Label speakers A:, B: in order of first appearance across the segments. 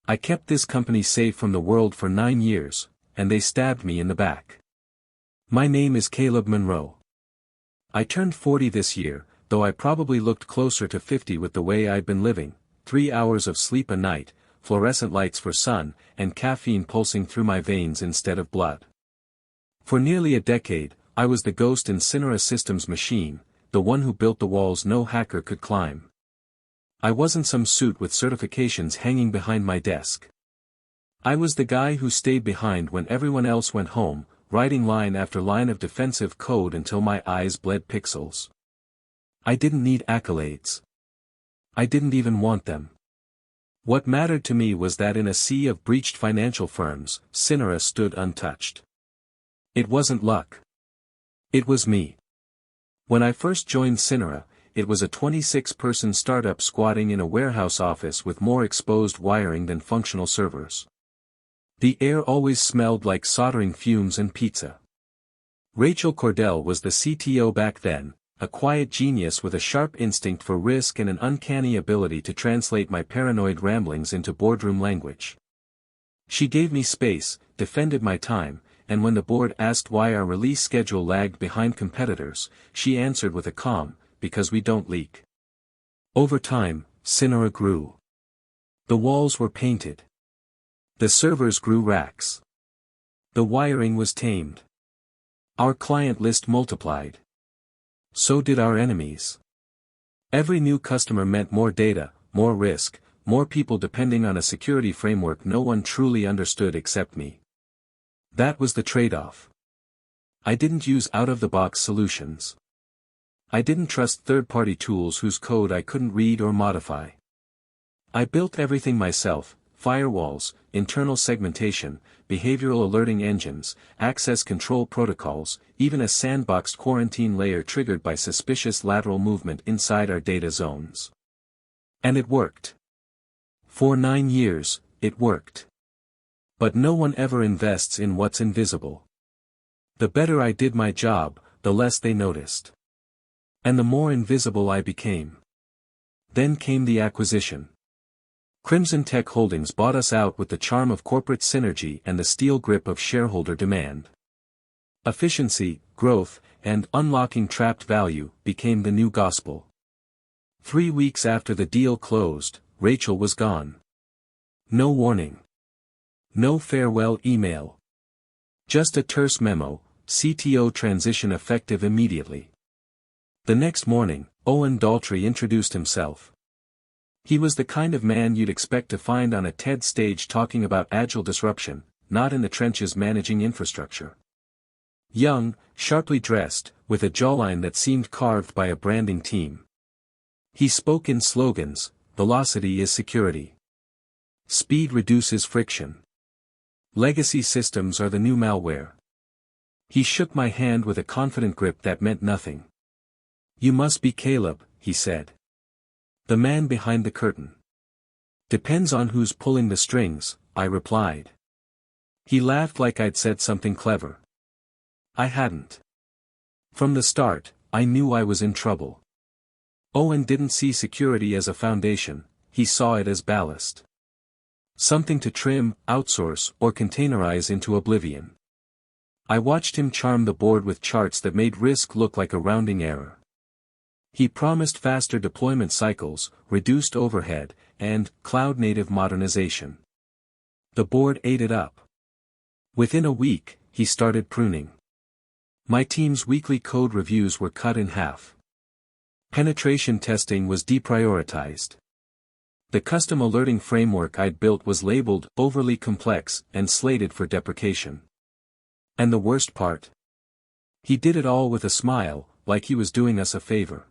A: I kept this company safe from the world for 9 years, and they stabbed me in the back. My name is Caleb Monroe. I turned 40 this year, though I probably looked closer to 50 with the way I'd been living, 3 hours of sleep a night, fluorescent lights for sun, and caffeine pulsing through my veins instead of blood. For nearly a decade, I was the ghost in Cinera Systems machine, the one who built the walls no hacker could climb. I wasn't some suit with certifications hanging behind my desk. I was the guy who stayed behind when everyone else went home, writing line after line of defensive code until my eyes bled pixels. I didn't need accolades. I didn't even want them. What mattered to me was that in a sea of breached financial firms, Cinera stood untouched. It wasn't luck. It was me. When I first joined Cinera, it was a 26-person startup squatting in a warehouse office with more exposed wiring than functional servers. The air always smelled like soldering fumes and pizza. Rachel Cordell was the CTO back then, a quiet genius with a sharp instinct for risk and an uncanny ability to translate my paranoid ramblings into boardroom language. She gave me space, defended my time, and when the board asked why our release schedule lagged behind competitors, she answered with a calm, "Because we don't leak." Over time, Cinera grew. The walls were painted. The servers grew racks. The wiring was tamed. Our client list multiplied. So did our enemies. Every new customer meant more data, more risk, more people depending on a security framework no one truly understood except me. That was the trade-off. I didn't use out-of-the-box solutions. I didn't trust third-party tools whose code I couldn't read or modify. I built everything myself: firewalls, internal segmentation, behavioral alerting engines, access control protocols, even a sandboxed quarantine layer triggered by suspicious lateral movement inside our data zones. And it worked. For 9 years, it worked. But no one ever invests in what's invisible. The better I did my job, the less they noticed. And the more invisible I became. Then came the acquisition. Crimson Tech Holdings bought us out with the charm of corporate synergy and the steel grip of shareholder demand. Efficiency, growth, and unlocking trapped value became the new gospel. 3 weeks after the deal closed, Rachel was gone. No warning. No farewell email. Just a terse memo: CTO transition effective immediately. The next morning, Owen Daltrey introduced himself. He was the kind of man you'd expect to find on a TED stage talking about agile disruption, not in the trenches managing infrastructure. Young, sharply dressed, with a jawline that seemed carved by a branding team. He spoke in slogans: velocity is security. Speed reduces friction. Legacy systems are the new malware. He shook my hand with a confident grip that meant nothing. "You must be Caleb," he said. "The man behind the curtain." "Depends on who's pulling the strings," I replied. He laughed like I'd said something clever. I hadn't. From the start, I knew I was in trouble. Owen didn't see security as a foundation, he saw it as ballast. Something to trim, outsource, or containerize into oblivion. I watched him charm the board with charts that made risk look like a rounding error. He promised faster deployment cycles, reduced overhead, and cloud-native modernization. The board ate it up. Within a week, he started pruning. My team's weekly code reviews were cut in half. Penetration testing was deprioritized. The custom alerting framework I'd built was labeled overly complex and slated for deprecation. And the worst part? He did it all with a smile, like he was doing us a favor.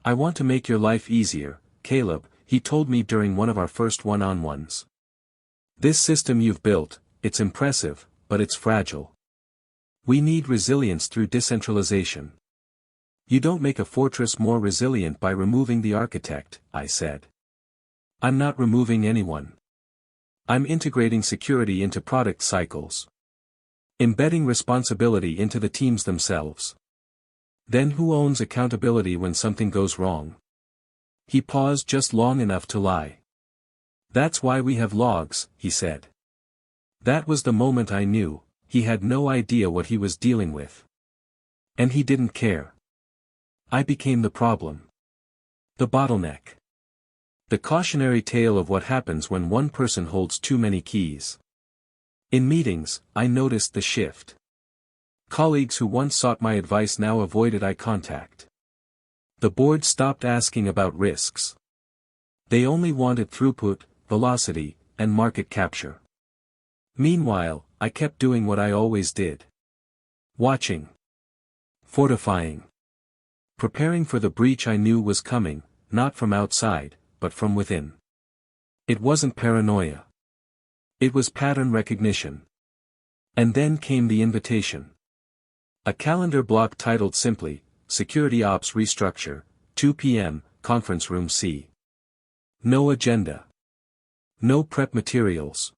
A: "I want to make your life easier, Caleb," he told me during one of our first one-on-ones. "This system you've built, it's impressive, but it's fragile. We need resilience through decentralization." "You don't make a fortress more resilient by removing the architect," I said. "I'm not removing anyone. I'm integrating security into product cycles. Embedding responsibility into the teams themselves. Then who owns accountability when something goes wrong?" He paused just long enough to lie. That's why we have logs, he said. That was the moment I knew, he had no idea what he was dealing with. And he didn't care. I became the problem. The bottleneck. The cautionary tale of what happens when one person holds too many keys. In meetings, I noticed the shift. Colleagues who once sought my advice now avoided eye contact. The board stopped asking about risks. They only wanted throughput, velocity, and market capture. Meanwhile, I kept doing what I always did. Watching. Fortifying. Preparing for the breach I knew was coming, not from outside, but from within. It wasn't paranoia. It was pattern recognition. And then came the invitation. A calendar block titled simply, Security Ops Restructure, 2 p.m., Conference Room C. No agenda. No prep materials.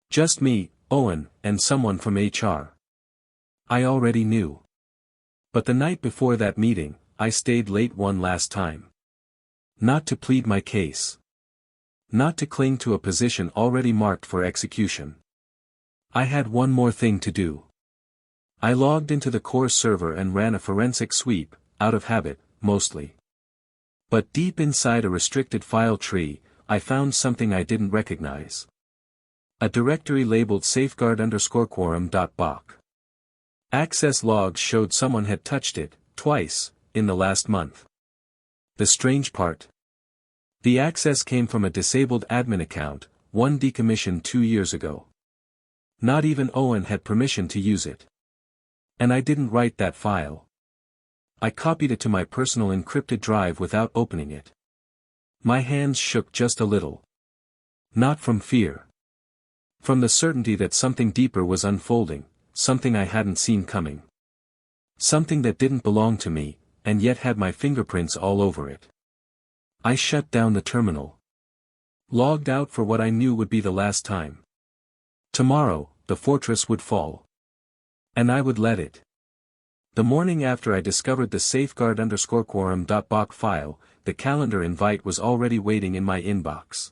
A: Just me, Owen, and someone from HR. I already knew. But the night before that meeting, I stayed late one last time. Not to plead my case. Not to cling to a position already marked for execution. I had one more thing to do. I logged into the core server and ran a forensic sweep, out of habit, mostly. But deep inside a restricted file tree, I found something I didn't recognize. A directory labeled safeguard_quorum.boc. Access logs showed someone had touched it, twice, in the last month. The strange part. The access came from a disabled admin account, one decommissioned 2 years ago. Not even Owen had permission to use it. And I didn't write that file. I copied it to my personal encrypted drive without opening it. My hands shook just a little. Not from fear. From the certainty that something deeper was unfolding, something I hadn't seen coming. Something that didn't belong to me, and yet had my fingerprints all over it. I shut down the terminal. Logged out for what I knew would be the last time. Tomorrow, the fortress would fall. And I would let it. The morning after I discovered the safeguard_quorum.boc file, the calendar invite was already waiting in my inbox.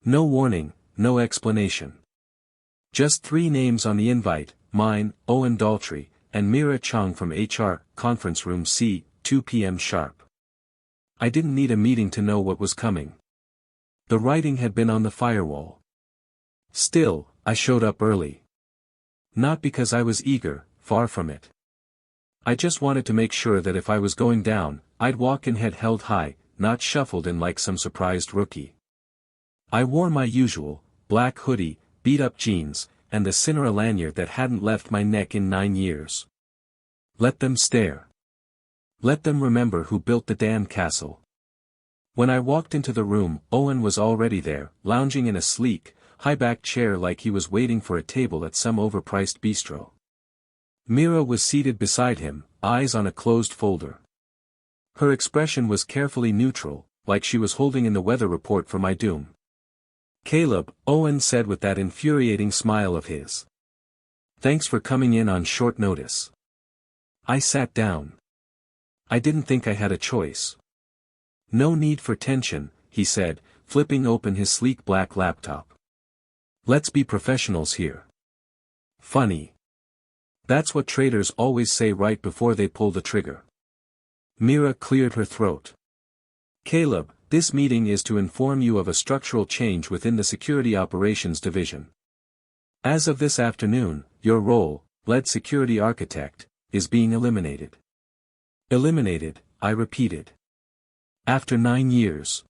A: No warning, no explanation. Just 3 names on the invite, mine, Owen Daltrey, and Mira Chung from HR, Conference Room C, 2 p.m. sharp. I didn't need a meeting to know what was coming. The writing had been on the firewall. Still, I showed up early. Not because I was eager, far from it. I just wanted to make sure that if I was going down, I'd walk in head held high, not shuffled in like some surprised rookie. I wore my usual, black hoodie, beat-up jeans, and the Cinera lanyard that hadn't left my neck in 9 years. Let them stare. Let them remember who built the damn castle. When I walked into the room, Owen was already there, lounging in a sleek, high-backed chair like he was waiting for a table at some overpriced bistro. Mira was seated beside him, eyes on a closed folder. Her expression was carefully neutral, like she was holding in the weather report for my doom. "Caleb," Owen said with that infuriating smile of his. "Thanks for coming in on short notice." I sat down. I didn't think I had a choice. "No need for tension," he said, flipping open his sleek black laptop. "Let's be professionals here." Funny. That's what traders always say right before they pull the trigger. Mira cleared her throat. "Caleb, this meeting is to inform you of a structural change within the Security Operations Division. As of this afternoon, your role, lead security architect, is being eliminated." Eliminated, I repeated. After 9 years.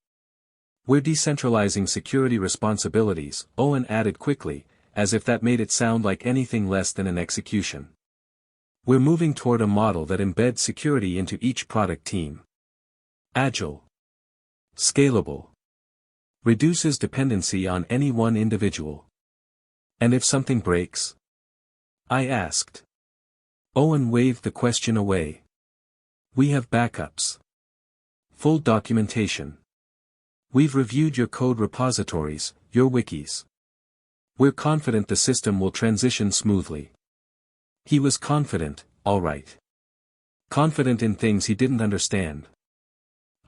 A: "We're decentralizing security responsibilities," Owen added quickly, as if that made it sound like anything less than an execution. "We're moving toward a model that embeds security into each product team. Agile. Scalable. Reduces dependency on any one individual." "And if something breaks?" I asked. Owen waved the question away. "We have backups. Full documentation. We've reviewed your code repositories, your wikis. We're confident the system will transition smoothly." He was confident, all right. Confident in things he didn't understand.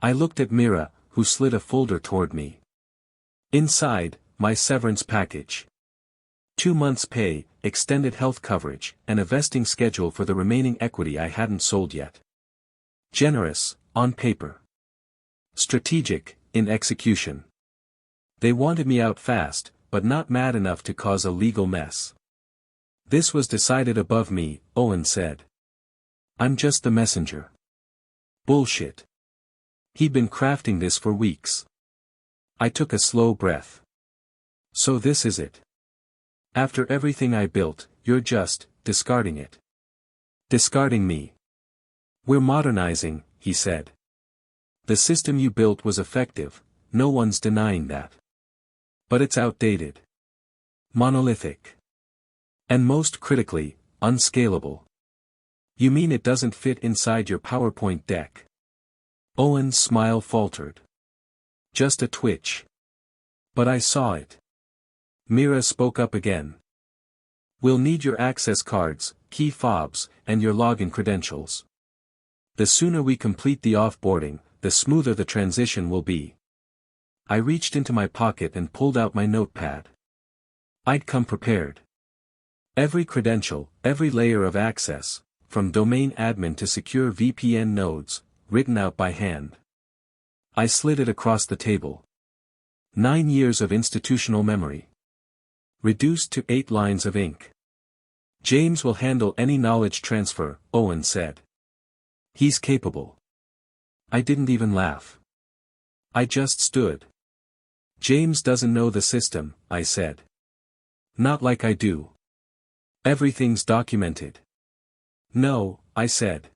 A: I looked at Mira, who slid a folder toward me. Inside, my severance package. 2 months' pay, extended health coverage, and a vesting schedule for the remaining equity I hadn't sold yet. Generous, on paper. Strategic, in execution. They wanted me out fast, but not mad enough to cause a legal mess. This was decided above me, Owen said. I'm just the messenger. Bullshit. He'd been crafting this for weeks. I took a slow breath. So this is it. After everything I built, you're just discarding it. Discarding me. We're modernizing, he said. The system you built was effective, no one's denying that. But it's outdated. Monolithic. And most critically, unscalable. You mean it doesn't fit inside your PowerPoint deck? Owen's smile faltered. Just a twitch. But I saw it. Mira spoke up again. We'll need your access cards, key fobs, and your login credentials. The sooner we complete the offboarding, the smoother the transition will be. I reached into my pocket and pulled out my notepad. I'd come prepared. Every credential, every layer of access, from domain admin to secure VPN nodes, written out by hand. I slid it across the table. 9 years of institutional memory. Reduced to 8 lines of ink. James will handle any knowledge transfer, Owen said. He's capable. I didn't even laugh. I just stood. James doesn't know the system, I said. Not like I do. Everything's documented. No, I said.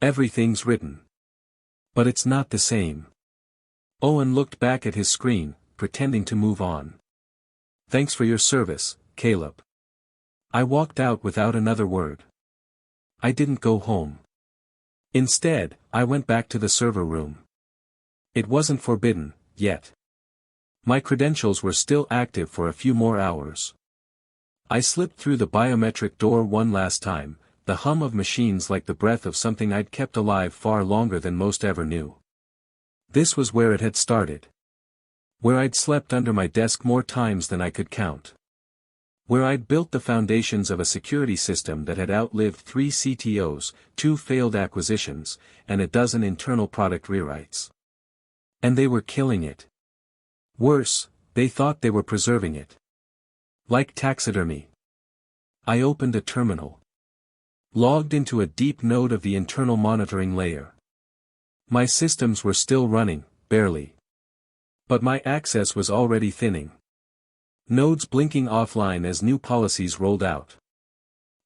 A: Everything's written. But it's not the same. Owen looked back at his screen, pretending to move on. Thanks for your service, Caleb. I walked out without another word. I didn't go home. Instead, I went back to the server room. It wasn't forbidden, yet. My credentials were still active for a few more hours. I slipped through the biometric door one last time, the hum of machines like the breath of something I'd kept alive far longer than most ever knew. This was where it had started. Where I'd slept under my desk more times than I could count. Where I'd built the foundations of a security system that had outlived 3 CTOs, 2 failed acquisitions, and a dozen internal product rewrites. And they were killing it. Worse, they thought they were preserving it. Like taxidermy. I opened a terminal. Logged into a deep node of the internal monitoring layer. My systems were still running, barely. But my access was already thinning. Nodes blinking offline as new policies rolled out.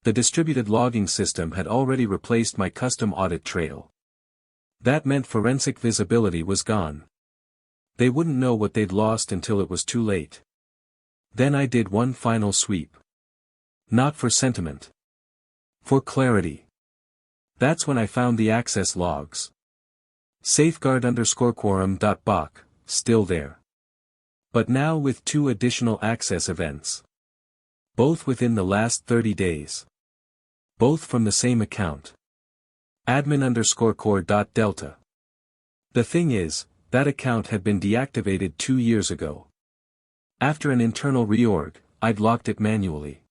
A: The distributed logging system had already replaced my custom audit trail. That meant forensic visibility was gone. They wouldn't know what they'd lost until it was too late. Then I did one final sweep. Not for sentiment. For clarity. That's when I found the access logs. Safeguard_quorum.bok, still there. But now with 2 additional access events. Both within the last 30 days. Both from the same account. Admin_core.delta. The thing is, that account had been deactivated 2 years ago. After an internal reorg, I'd locked it manually.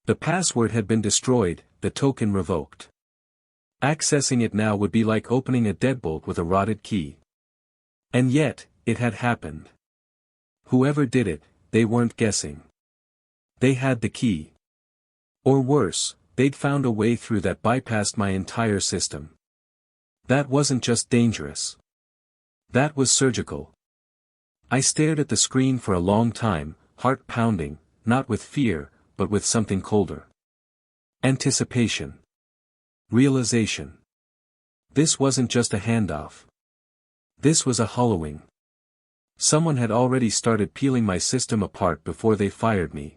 A: The password had been destroyed, the token revoked. Accessing it now would be like opening a deadbolt with a rotted key. And yet, it had happened. Whoever did it, they weren't guessing. They had the key. Or worse, they'd found a way through that bypassed my entire system. That wasn't just dangerous. That was surgical. I stared at the screen for a long time, heart pounding, not with fear, but with something colder. Anticipation. Realization. This wasn't just a handoff. This was a hollowing. Someone had already started peeling my system apart before they fired me.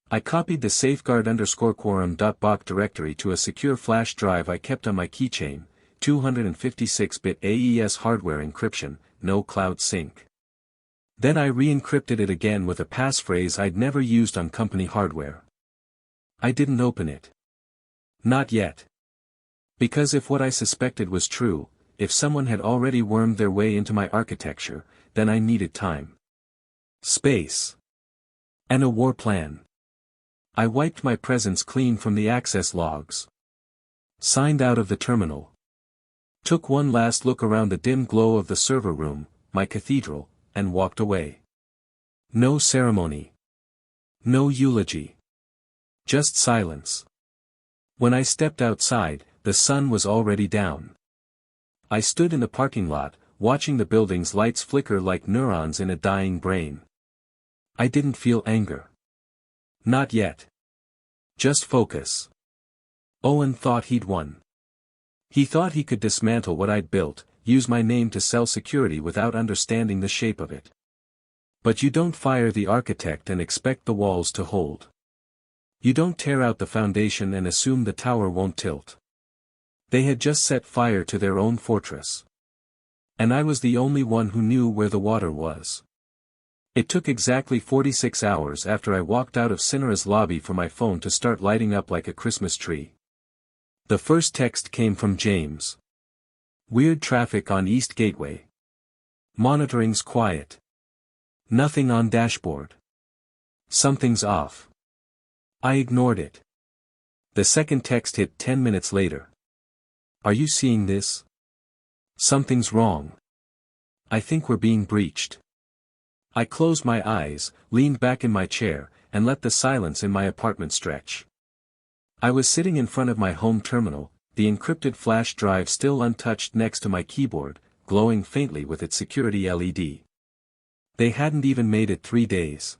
A: I copied the safeguard_quorum.bok directory to a secure flash drive I kept on my keychain, 256-bit AES hardware encryption, no cloud sync. Then I re-encrypted it again with a passphrase I'd never used on company hardware. I didn't open it. Not yet. Because if what I suspected was true, if someone had already wormed their way into my architecture, then I needed time. Space. And a war plan. I wiped my presence clean from the access logs. Signed out of the terminal. Took one last look around the dim glow of the server room, my cathedral, and walked away. No ceremony. No eulogy. Just silence. When I stepped outside, the sun was already down. I stood in the parking lot, watching the building's lights flicker like neurons in a dying brain. I didn't feel anger. Not yet. Just focus. Owen thought he'd won. He thought he could dismantle what I'd built, use my name to sell security without understanding the shape of it. But you don't fire the architect and expect the walls to hold. You don't tear out the foundation and assume the tower won't tilt. They had just set fire to their own fortress. And I was the only one who knew where the water was. It took exactly 46 hours after I walked out of Cinera's lobby for my phone to start lighting up like a Christmas tree. The first text came from James. Weird traffic on East Gateway. Monitoring's quiet. Nothing on dashboard. Something's off. I ignored it. The second text hit 10 minutes later. Are you seeing this? Something's wrong. I think we're being breached. I closed my eyes, leaned back in my chair, and let the silence in my apartment stretch. I was sitting in front of my home terminal, the encrypted flash drive still untouched next to my keyboard, glowing faintly with its security LED. They hadn't even made it 3 days.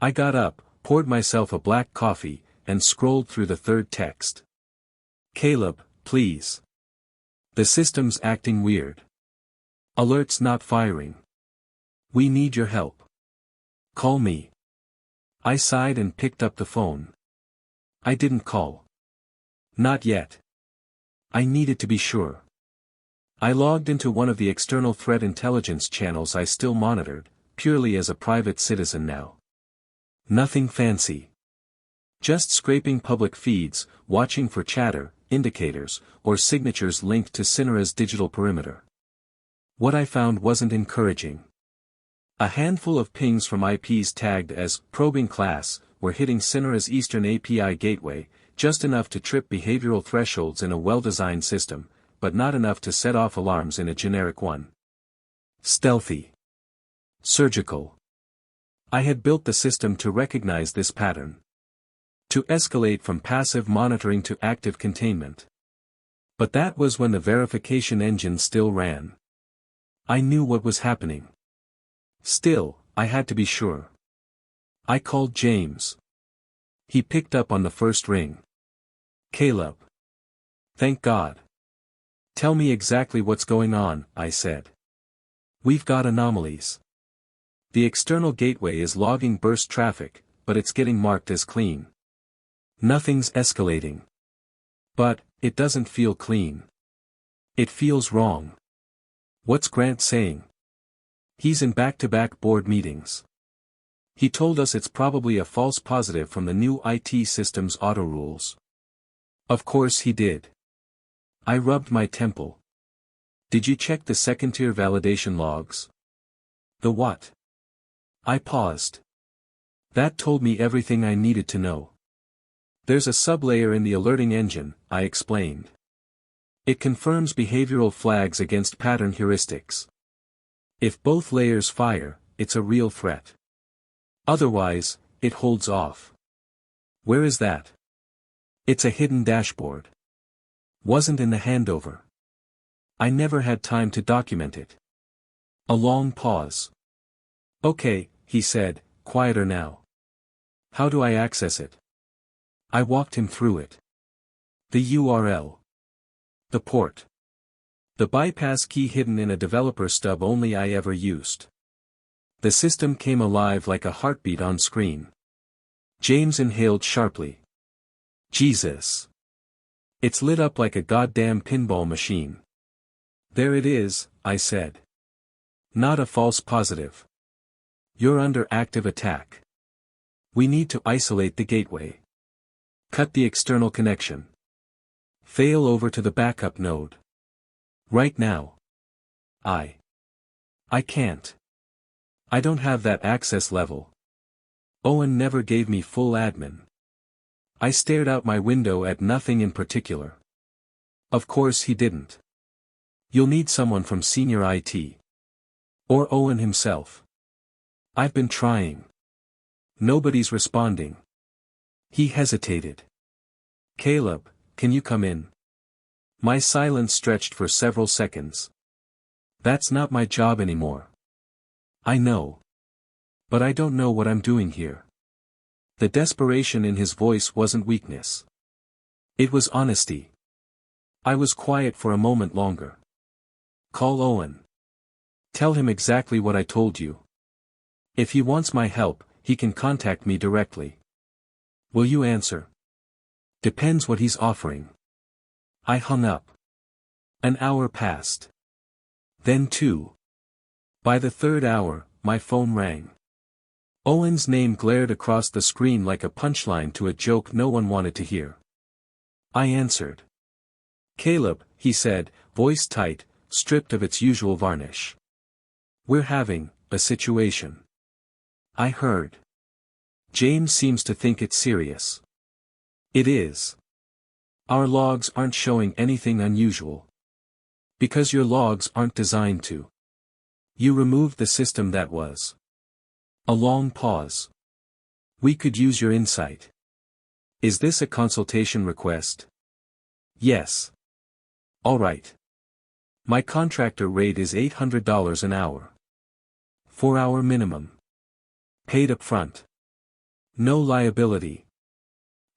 A: I got up, poured myself a black coffee, and scrolled through the third text. Caleb, please. The system's acting weird. Alerts not firing. We need your help. Call me. I sighed and picked up the phone. I didn't call. Not yet. I needed to be sure. I logged into one of the external threat intelligence channels I still monitored, purely as a private citizen now. Nothing fancy. Just scraping public feeds, watching for chatter, indicators, or signatures linked to Cinera's digital perimeter. What I found wasn't encouraging. A handful of pings from IPs tagged as probing class were hitting Cinera's Eastern API gateway, just enough to trip behavioral thresholds in a well-designed system, but not enough to set off alarms in a generic one. Stealthy. Surgical. I had built the system to recognize this pattern. To escalate from passive monitoring to active containment. But that was when the verification engine still ran. I knew what was happening. Still, I had to be sure. I called James. He picked up on the first ring. Caleb. Thank God. Tell me exactly what's going on, I said. We've got anomalies. The external gateway is logging burst traffic, but it's getting marked as clean. Nothing's escalating. But, it doesn't feel clean. It feels wrong. What's Grant saying? He's in back-to-back board meetings. He told us it's probably a false positive from the new IT system's auto rules. Of course he did. I rubbed my temple. Did you check the second-tier validation logs? The what? I paused. That told me everything I needed to know. There's a sublayer in the alerting engine, I explained. It confirms behavioral flags against pattern heuristics. If both layers fire, it's a real threat. Otherwise, it holds off. Where is that? It's a hidden dashboard. Wasn't in the handover. I never had time to document it. A long pause. Okay, he said, quieter now. How do I access it? I walked him through it. The URL. The port. The bypass key hidden in a developer stub only I ever used. The system came alive like a heartbeat on screen. James inhaled sharply. Jesus. It's lit up like a goddamn pinball machine. There it is, I said. Not a false positive. You're under active attack. We need to isolate the gateway. Cut the external connection. Fail over to the backup node. Right now. I can't. I don't have that access level. Owen never gave me full admin. I stared out my window at nothing in particular. Of course he didn't. You'll need someone from senior IT. Or Owen himself. I've been trying. Nobody's responding. He hesitated. Caleb, can you come in? My silence stretched for several seconds. That's not my job anymore. I know. But I don't know what I'm doing here. The desperation in his voice wasn't weakness. It was honesty. I was quiet for a moment longer. Call Owen. Tell him exactly what I told you. If he wants my help, he can contact me directly. Will you answer? Depends what he's offering. I hung up. An hour passed. Then 2. By the 3rd hour, my phone rang. Owen's name glared across the screen like a punchline to a joke no one wanted to hear. I answered. Caleb, he said, voice tight, stripped of its usual varnish. We're having a situation. I heard. James seems to think it's serious. It is. Our logs aren't showing anything unusual. Because your logs aren't designed to. You removed the system that was. A long pause. We could use your insight. Is this a consultation request? Yes. All right. My contractor rate is $800 an hour. 4-hour minimum. Paid up front. No liability.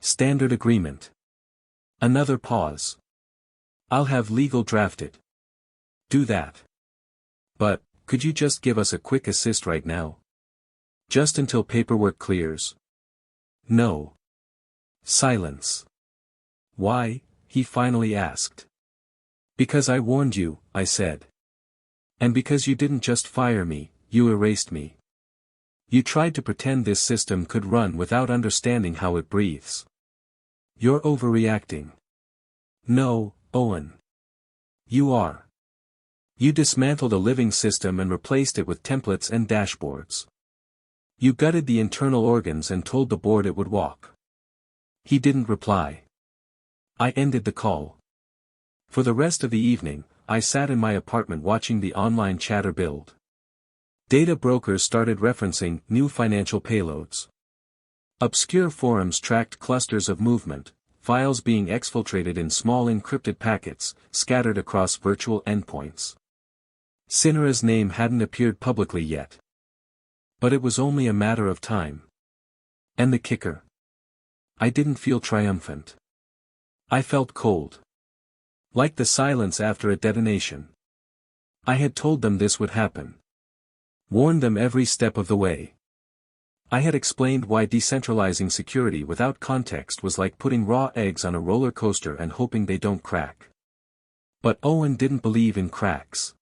A: Standard agreement. Another pause. I'll have legal drafted. Do that. But, could you just give us a quick assist right now? Just until paperwork clears. No. Silence. Why? He finally asked. Because I warned you, I said. And because you didn't just fire me, you erased me. You tried to pretend this system could run without understanding how it breathes. You're overreacting. No, Owen. You are. You dismantled a living system and replaced it with templates and dashboards. You gutted the internal organs and told the board it would walk. He didn't reply. I ended the call. For the rest of the evening, I sat in my apartment watching the online chatter build. Data brokers started referencing new financial payloads. Obscure forums tracked clusters of movement, files being exfiltrated in small encrypted packets, scattered across virtual endpoints. Cinera's name hadn't appeared publicly yet. But it was only a matter of time. And the kicker? I didn't feel triumphant. I felt cold. Like the silence after a detonation. I had told them this would happen. Warned them every step of the way. I had explained why decentralizing security without context was like putting raw eggs on a roller coaster and hoping they don't crack. But Owen didn't believe in cracks.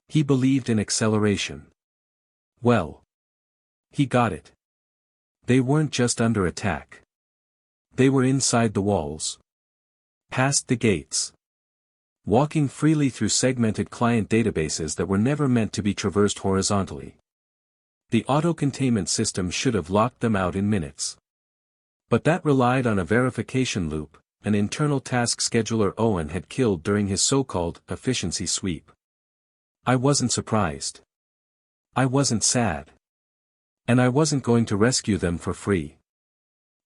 A: He believed in acceleration. Well. He got it. They weren't just under attack. They were inside the walls. Past the gates. Walking freely through segmented client databases that were never meant to be traversed horizontally. The auto-containment system should have locked them out in minutes. But that relied on a verification loop, an internal task scheduler Owen had killed during his so-called efficiency sweep. I wasn't surprised. I wasn't sad. And I wasn't going to rescue them for free.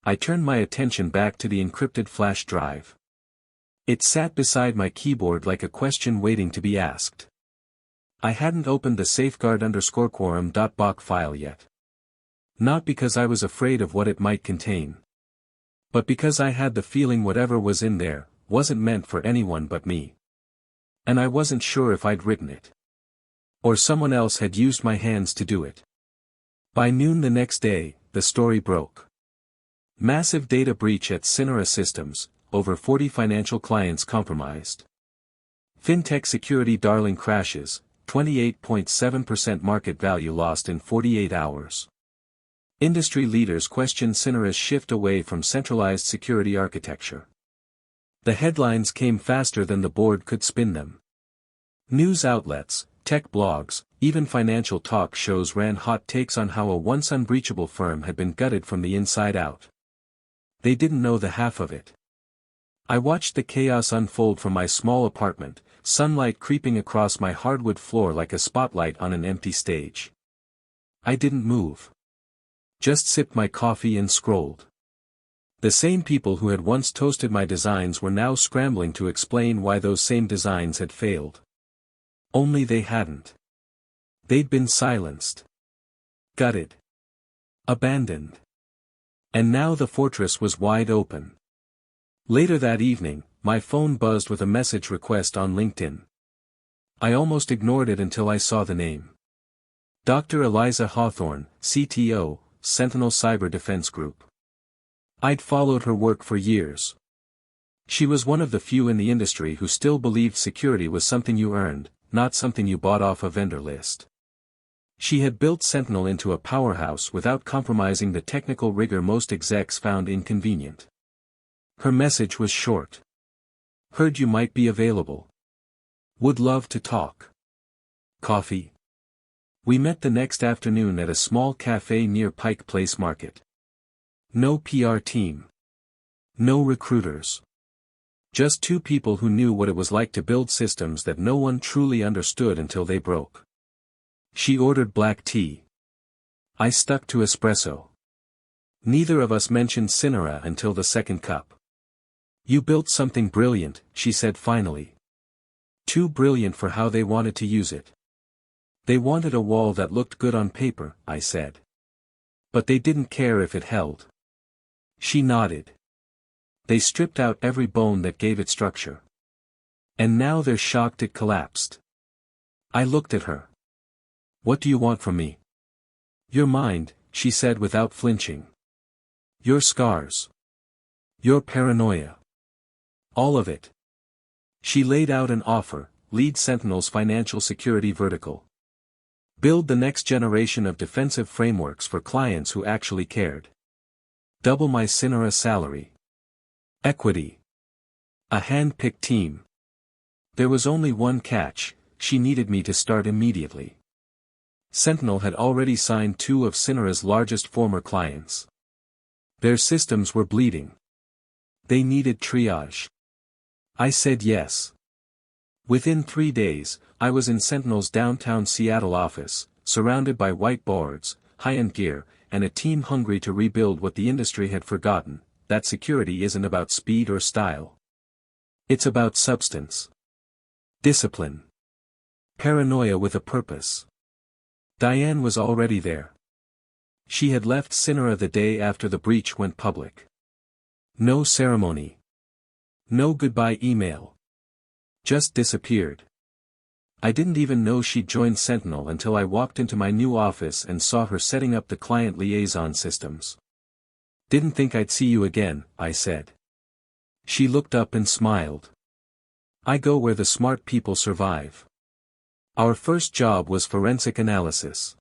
A: I turned my attention back to the encrypted flash drive. It sat beside my keyboard like a question waiting to be asked. I hadn't opened the safeguard_quorum.boc file yet. Not because I was afraid of what it might contain. But because I had the feeling whatever was in there, wasn't meant for anyone but me. And I wasn't sure if I'd written it. Or someone else had used my hands to do it. By noon the next day, the story broke. Massive data breach at Cinera Systems, over 40 financial clients compromised. Fintech security darling crashes, 28.7% market value lost in 48 hours. Industry leaders question Cinera's shift away from centralized security architecture. The headlines came faster than the board could spin them. News outlets, tech blogs, Even financial talk shows ran hot takes on how a once unbreachable firm had been gutted from the inside out. They didn't know the half of it. I watched the chaos unfold from my small apartment, sunlight creeping across my hardwood floor like a spotlight on an empty stage. I didn't move. Just sipped my coffee and scrolled. The same people who had once toasted my designs were now scrambling to explain why those same designs had failed. Only they hadn't. They'd been silenced. Gutted. Abandoned. And now the fortress was wide open. Later that evening, my phone buzzed with a message request on LinkedIn. I almost ignored it until I saw the name. Dr. Eliza Hawthorne, CTO, Sentinel Cyber Defense Group. I'd followed her work for years. She was one of the few in the industry who still believed security was something you earned, not something you bought off a vendor list. She had built Sentinel into a powerhouse without compromising the technical rigor most execs found inconvenient. Her message was short. Heard you might be available. Would love to talk. Coffee? We met the next afternoon at a small cafe near Pike Place Market. No PR team. No recruiters. Just two people who knew what it was like to build systems that no one truly understood until they broke. She ordered black tea. I stuck to espresso. Neither of us mentioned Cinera until the second cup. You built something brilliant, she said finally. Too brilliant for how they wanted to use it. They wanted a wall that looked good on paper, I said. But they didn't care if it held. She nodded. They stripped out every bone that gave it structure. And now they're shocked it collapsed. I looked at her. What do you want from me? Your mind, she said without flinching. Your scars. Your paranoia. All of it. She laid out an offer: lead Sentinel's financial security vertical. Build the next generation of defensive frameworks for clients who actually cared. Double my Cinera salary. Equity. A hand-picked team. There was only one catch: she needed me to start immediately. Sentinel had already signed two of Cinera's largest former clients. Their systems were bleeding. They needed triage. I said yes. Within 3 days, I was in Sentinel's downtown Seattle office, surrounded by whiteboards, high-end gear, and a team hungry to rebuild what the industry had forgotten: that security isn't about speed or style. It's about substance. Discipline. Paranoia with a purpose. Diane was already there. She had left Cinera the day after the breach went public. No ceremony. No goodbye email. Just disappeared. I didn't even know she'd joined Sentinel until I walked into my new office and saw her setting up the client liaison systems. Didn't think I'd see you again, I said. She looked up and smiled. I go where the smart people survive. Our first job was forensic analysis.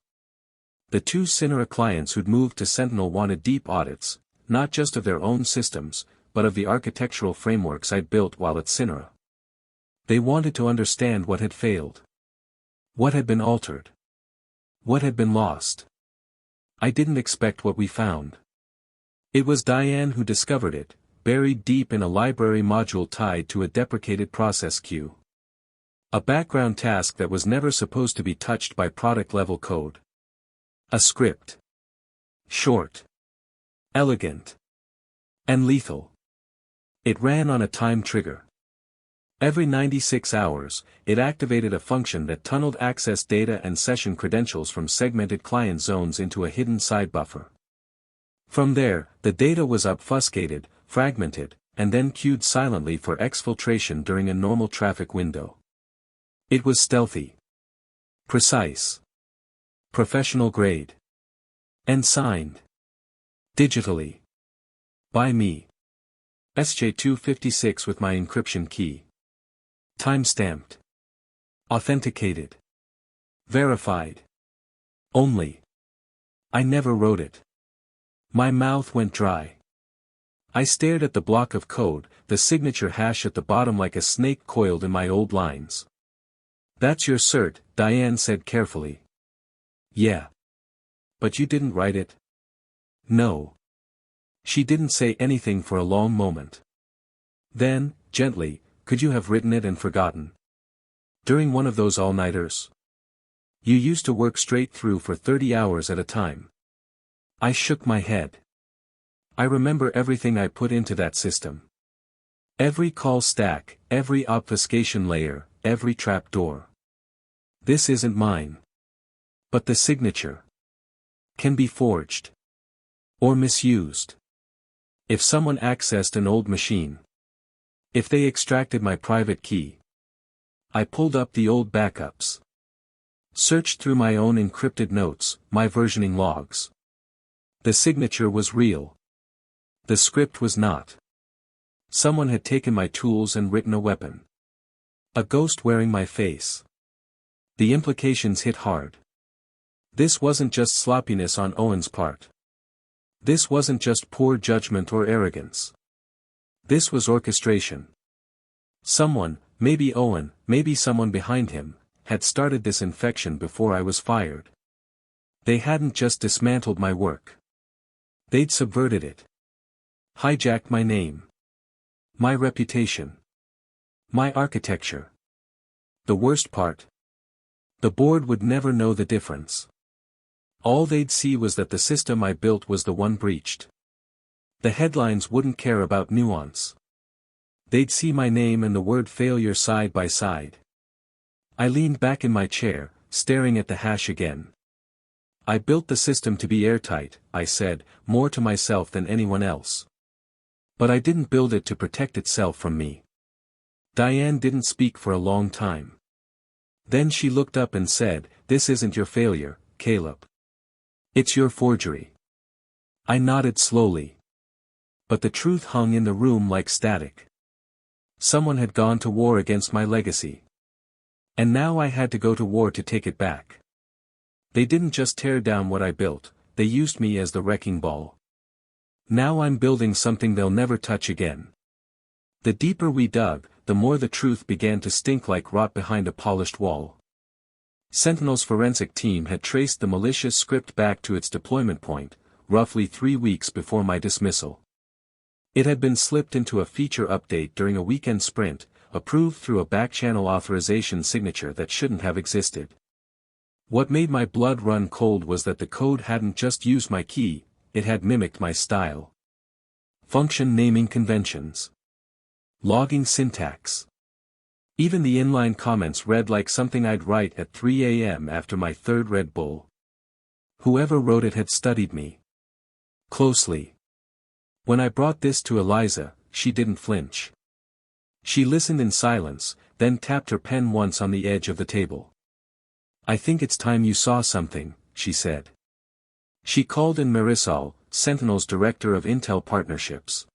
A: The two Cinera clients who'd moved to Sentinel wanted deep audits, not just of their own systems, but of the architectural frameworks I'd built while at Cinera. They wanted to understand what had failed. What had been altered. What had been lost. I didn't expect what we found. It was Diane who discovered it, buried deep in a library module tied to a deprecated process queue. A background task that was never supposed to be touched by product-level code. A script. Short. Elegant. And lethal. It ran on a time trigger. Every 96 hours, it activated a function that tunneled access data and session credentials from segmented client zones into a hidden side buffer. From there, the data was obfuscated, fragmented, and then queued silently for exfiltration during a normal traffic window. It was stealthy. Precise. Professional grade. And signed. Digitally. By me. SJ256 with my encryption key. Time-stamped. Authenticated. Verified. Only. I never wrote it. My mouth went dry. I stared at the block of code, the signature hash at the bottom like a snake coiled in my old lines. That's your cert, Diane said carefully. Yeah. But you didn't write it? No. She didn't say anything for a long moment. Then, gently, could you have written it and forgotten? During one of those all-nighters? You used to work straight through for 30 hours at a time. I shook my head. I remember everything I put into that system. Every call stack, every obfuscation layer, every trapdoor. This isn't mine. But the signature can be forged. Or misused. If someone accessed an old machine. If they extracted my private key. I pulled up the old backups. Searched through my own encrypted notes, my versioning logs. The signature was real. The script was not. Someone had taken my tools and written a weapon. A ghost wearing my face. The implications hit hard. This wasn't just sloppiness on Owen's part. This wasn't just poor judgment or arrogance. This was orchestration. Someone, maybe Owen, maybe someone behind him, had started this infection before I was fired. They hadn't just dismantled my work. They'd subverted it. Hijacked my name. My reputation. My architecture. The worst part. The board would never know the difference. All they'd see was that the system I built was the one breached. The headlines wouldn't care about nuance. They'd see my name and the word failure side by side. I leaned back in my chair, staring at the hash again. I built the system to be airtight, I said, more to myself than anyone else. But I didn't build it to protect itself from me. Diane didn't speak for a long time. Then she looked up and said, "This isn't your failure, Caleb. It's your forgery." I nodded slowly. But the truth hung in the room like static. Someone had gone to war against my legacy. And now I had to go to war to take it back. They didn't just tear down what I built, they used me as the wrecking ball. Now I'm building something they'll never touch again. The deeper we dug, the more the truth began to stink like rot behind a polished wall. Sentinel's forensic team had traced the malicious script back to its deployment point, roughly 3 weeks before my dismissal. It had been slipped into a feature update during a weekend sprint, approved through a back-channel authorization signature that shouldn't have existed. What made my blood run cold was that the code hadn't just used my key, it had mimicked my style. Function naming conventions. Logging syntax. Even the inline comments read like something I'd write at 3 a.m. after my third Red Bull. Whoever wrote it had studied me closely. When I brought this to Eliza, she didn't flinch. She listened in silence, then tapped her pen once on the edge of the table. "I think it's time you saw something," she said. She called in Marisol, Sentinel's director of Intel partnerships.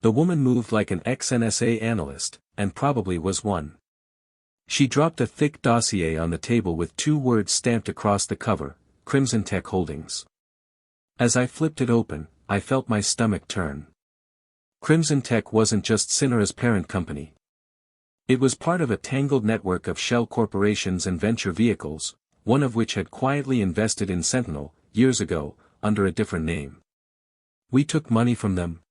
A: The woman moved like an ex-NSA analyst, and probably was one. She dropped a thick dossier on the table with 2 words stamped across the cover, Crimson Tech Holdings. As I flipped it open, I felt my stomach turn. Crimson Tech wasn't just Cinera's parent company. It was part of a tangled network of shell corporations and venture vehicles, one of which had quietly invested in Sentinel, years ago, under a different name. "We took money from them?"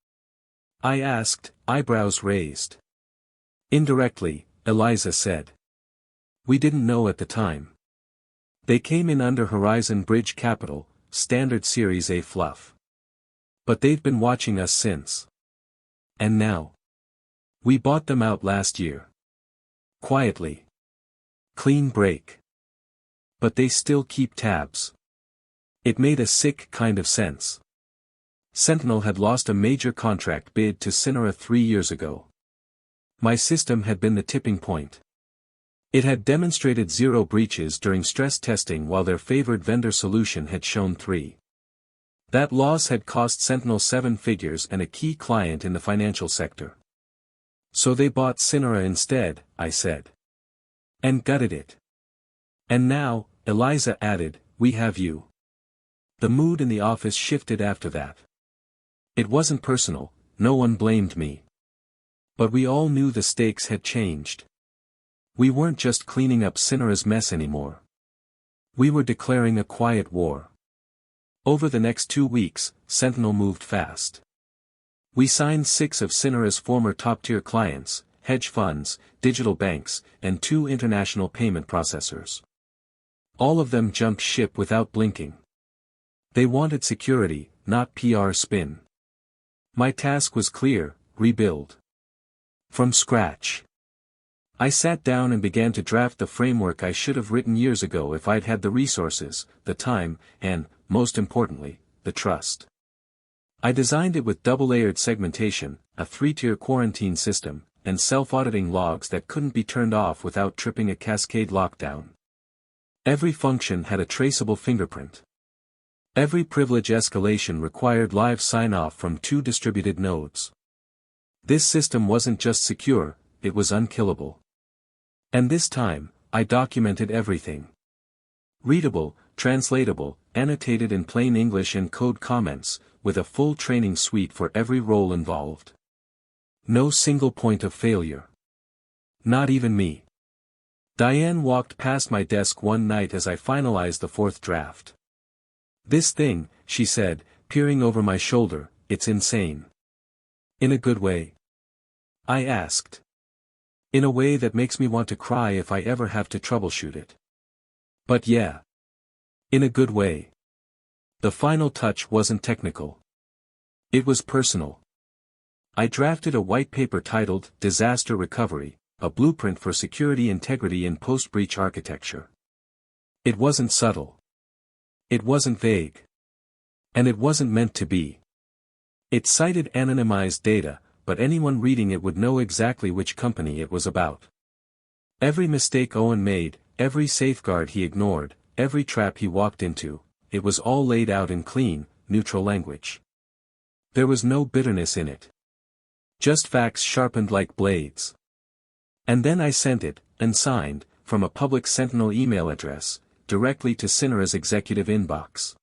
A: I asked, eyebrows raised. "Indirectly," Eliza said. "We didn't know at the time. They came in under Horizon Bridge Capital, standard Series A fluff. But they've been watching us since. And now. We bought them out last year. Quietly. Clean break. But they still keep tabs." It made a sick kind of sense. Sentinel had lost a major contract bid to Cinera 3 years ago. My system had been the tipping point. It had demonstrated 0 breaches during stress testing while their favored vendor solution had shown 3. That loss had cost Sentinel 7 figures and a key client in the financial sector. "So they bought Cinera instead," I said. "And gutted it. And now," Eliza added, "we have you." The mood in the office shifted after that. It wasn't personal, no one blamed me. But we all knew the stakes had changed. We weren't just cleaning up Cinera's mess anymore. We were declaring a quiet war. Over the next 2 weeks, Sentinel moved fast. We signed 6 of Cinera's former top-tier clients, hedge funds, digital banks, and 2 international payment processors. All of them jumped ship without blinking. They wanted security, not PR spin. My task was clear: rebuild. From scratch. I sat down and began to draft the framework I should have written years ago if I'd had the resources, the time, and, most importantly, the trust. I designed it with double-layered segmentation, a 3-tier quarantine system, and self-auditing logs that couldn't be turned off without tripping a cascade lockdown. Every function had a traceable fingerprint. Every privilege escalation required live sign-off from 2 distributed nodes. This system wasn't just secure, it was unkillable. And this time, I documented everything. Readable, translatable, annotated in plain English and code comments, with a full training suite for every role involved. No single point of failure. Not even me. Diane walked past my desk one night as I finalized the 4th draft. "This thing," she said, peering over my shoulder, "it's insane." "In a good way?" I asked. "In a way that makes me want to cry if I ever have to troubleshoot it." "But yeah. In a good way." The final touch wasn't technical. It was personal. I drafted a white paper titled Disaster Recovery, a blueprint for security integrity in post-breach architecture. It wasn't subtle. It wasn't vague. And it wasn't meant to be. It cited anonymized data, but anyone reading it would know exactly which company it was about. Every mistake Owen made, every safeguard he ignored, every trap he walked into, it was all laid out in clean, neutral language. There was no bitterness in it. Just facts sharpened like blades. And then I sent it, unsigned, from a public Sentinel email address, directly to Cinera's executive inbox.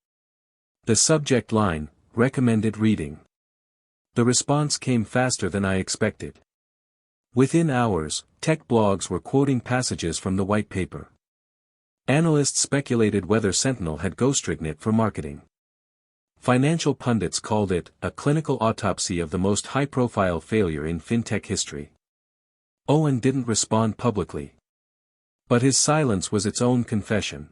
A: The subject line: recommended reading. The response came faster than I expected. Within hours, tech blogs were quoting passages from the white paper. Analysts speculated whether Sentinel had ghostwritten it for marketing. Financial pundits called it a clinical autopsy of the most high-profile failure in fintech history. Owen didn't respond publicly. But his silence was its own confession.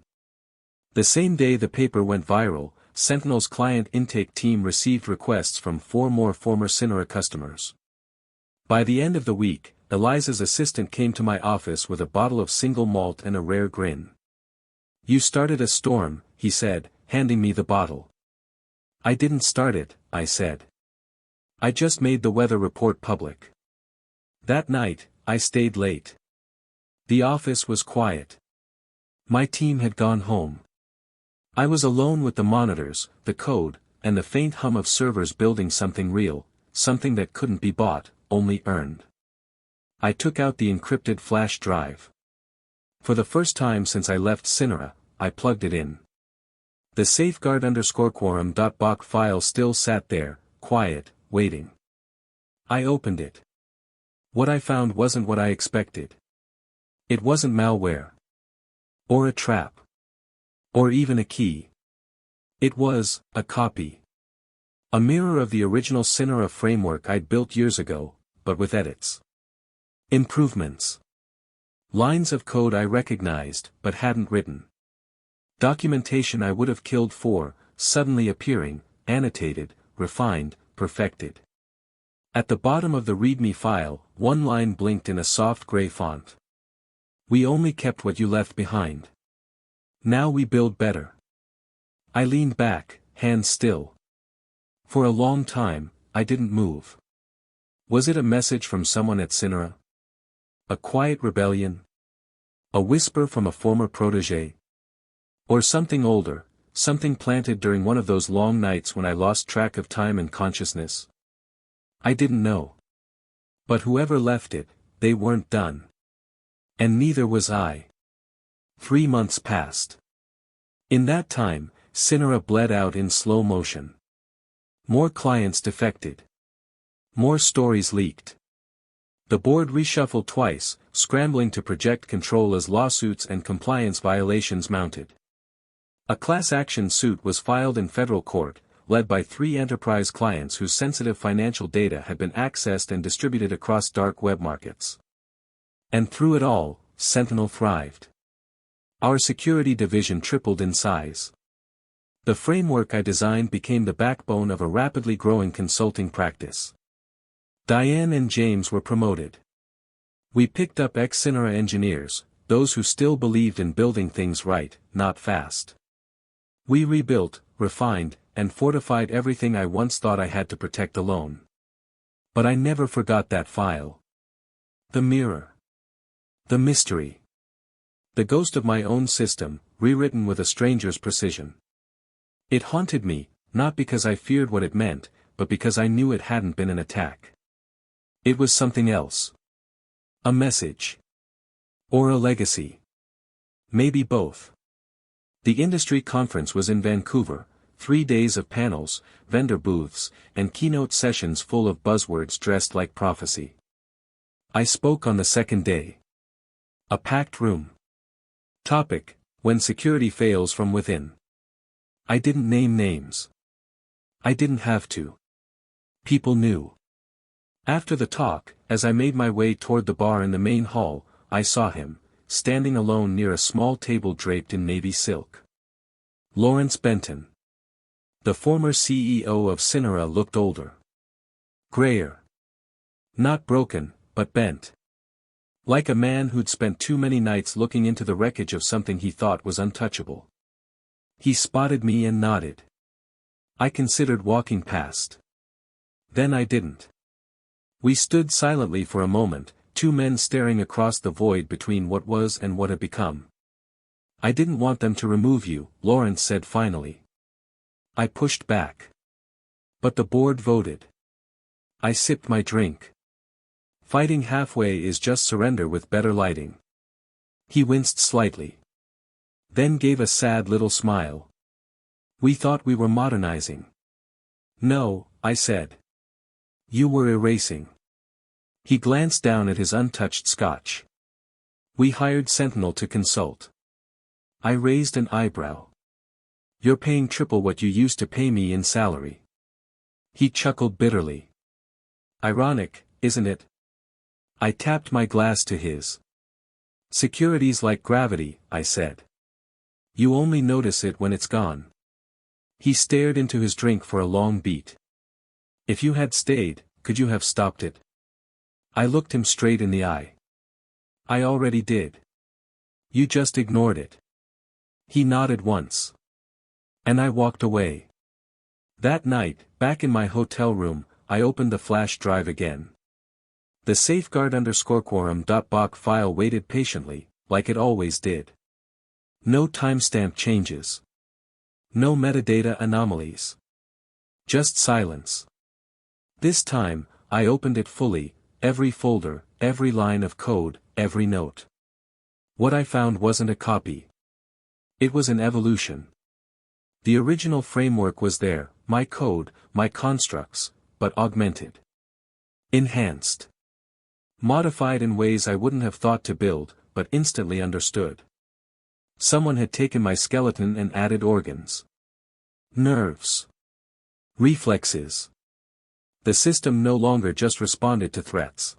A: The same day the paper went viral, Sentinel's client intake team received requests from 4 more former Cinera customers. By the end of the week, Eliza's assistant came to my office with a bottle of single malt and a rare grin. "You started a storm," he said, handing me the bottle. "I didn't start it," I said. "I just made the weather report public." That night, I stayed late. The office was quiet. My team had gone home. I was alone with the monitors, the code, and the faint hum of servers building something real, something that couldn't be bought, only earned. I took out the encrypted flash drive. For the first time since I left Cinera, I plugged it in. The safeguard_quorum.boc file still sat there, quiet, waiting. I opened it. What I found wasn't what I expected. It wasn't malware. Or a trap. Or even a key. It was a copy. A mirror of the original Cinera framework I'd built years ago, but with edits. Improvements. Lines of code I recognized, but hadn't written. Documentation I would have killed for, suddenly appearing, annotated, refined, perfected. At the bottom of the README file, one line blinked in a soft gray font. "We only kept what you left behind. Now we build better." I leaned back, hands still. For a long time, I didn't move. Was it a message from someone at Cinera? A quiet rebellion? A whisper from a former protégé? Or something older, something planted during one of those long nights when I lost track of time and consciousness? I didn't know. But whoever left it, they weren't done. And neither was I. 3 months passed. In that time, Cinera bled out in slow motion. More clients defected. More stories leaked. The board reshuffled twice, scrambling to project control as lawsuits and compliance violations mounted. A class action suit was filed in federal court, led by 3 enterprise clients whose sensitive financial data had been accessed and distributed across dark web markets. And through it all, Sentinel thrived. Our security division tripled in size. The framework I designed became the backbone of a rapidly growing consulting practice. Diane and James were promoted. We picked up ex-Cinera engineers, those who still believed in building things right, not fast. We rebuilt, refined, and fortified everything I once thought I had to protect alone. But I never forgot that file. The mirror. The mystery. The ghost of my own system, rewritten with a stranger's precision. It haunted me, not because I feared what it meant, but because I knew it hadn't been an attack. It was something else. A message. Or a legacy. Maybe both. The industry conference was in Vancouver, 3 days of panels, vendor booths, and keynote sessions full of buzzwords dressed like prophecy. I spoke on the second day. A packed room. Topic: When security fails from within. I didn't name names. I didn't have to. People knew. After the talk, as I made my way toward the bar in the main hall, I saw him, standing alone near a small table draped in navy silk. Lawrence Benton. The former CEO of Cinera looked older. Grayer. Not broken, but bent. Like a man who'd spent too many nights looking into the wreckage of something he thought was untouchable. He spotted me and nodded. I considered walking past. Then I didn't. We stood silently for a moment, 2 men staring across the void between what was and what had become. I didn't want them to remove you, Lawrence said finally. I pushed back. But the board voted. I sipped my drink. Fighting halfway is just surrender with better lighting. He winced slightly. Then gave a sad little smile. We thought we were modernizing. No, I said. You were erasing. He glanced down at his untouched scotch. We hired Sentinel to consult. I raised an eyebrow. You're paying triple what you used to pay me in salary. He chuckled bitterly. Ironic, isn't it? I tapped my glass to his. Security's like gravity, I said. You only notice it when it's gone. He stared into his drink for a long beat. If you had stayed, could you have stopped it? I looked him straight in the eye. I already did. You just ignored it. He nodded once. And I walked away. That night, back in my hotel room, I opened the flash drive again. The safeguard_quorum.bach file waited patiently, like it always did. No timestamp changes. No metadata anomalies. Just silence. This time, I opened it fully, every folder, every line of code, every note. What I found wasn't a copy. It was an evolution. The original framework was there, my code, my constructs, but augmented. Enhanced. Modified in ways I wouldn't have thought to build, but instantly understood. Someone had taken my skeleton and added organs. Nerves. Reflexes. The system no longer just responded to threats.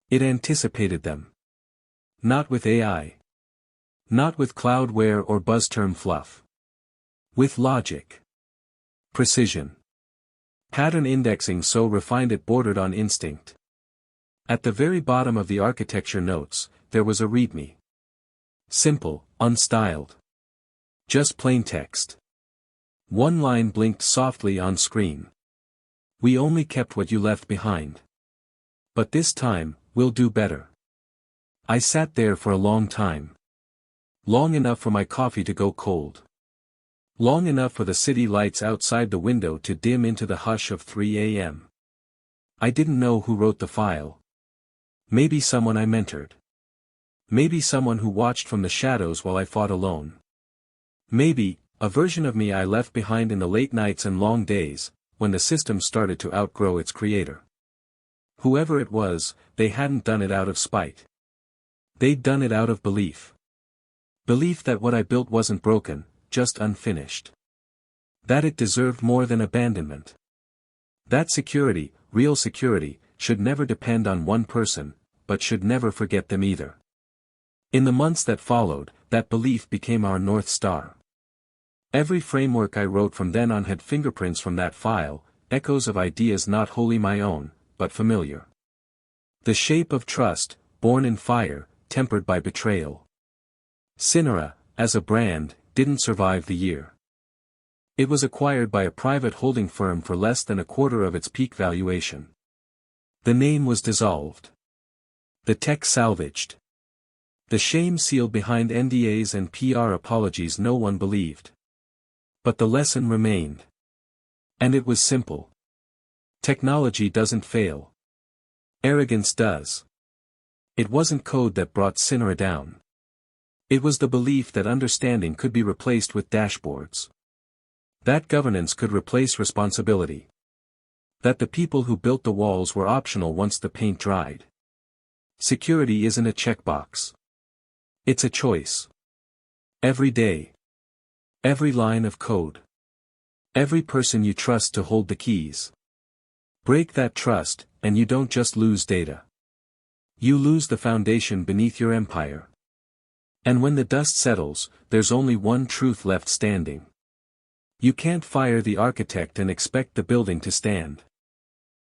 A: It anticipated them. Not with AI. Not with cloudware or buzzterm fluff. With logic. Precision. Pattern indexing so refined it bordered on instinct. At the very bottom of the architecture notes, there was a readme. Simple, unstyled. Just plain text. One line blinked softly on screen. We only kept what you left behind. But this time, we'll do better. I sat there for a long time. Long enough for my coffee to go cold. Long enough for the city lights outside the window to dim into the hush of 3 a.m. I didn't know who wrote the file. Maybe someone I mentored. Maybe someone who watched from the shadows while I fought alone. Maybe, a version of me I left behind in the late nights and long days, when the system started to outgrow its creator. Whoever it was, they hadn't done it out of spite. They'd done it out of belief. Belief that what I built wasn't broken, just unfinished. That it deserved more than abandonment. That security, real security, should never depend on one person, but should never forget them either. In the months that followed, that belief became our North Star. Every framework I wrote from then on had fingerprints from that file, echoes of ideas not wholly my own, but familiar. The shape of trust, born in fire, tempered by betrayal. Cinera, as a brand, didn't survive the year. It was acquired by a private holding firm for less than a quarter of its peak valuation. The name was dissolved. The tech salvaged. The shame sealed behind NDAs and PR apologies no one believed. But the lesson remained. And it was simple. Technology doesn't fail. Arrogance does. It wasn't code that brought Cinera down. It was the belief that understanding could be replaced with dashboards. That governance could replace responsibility. That the people who built the walls were optional once the paint dried. Security isn't a checkbox. It's a choice. Every day. Every line of code. Every person you trust to hold the keys. Break that trust, and you don't just lose data. You lose the foundation beneath your empire. And when the dust settles, there's only one truth left standing. You can't fire the architect and expect the building to stand.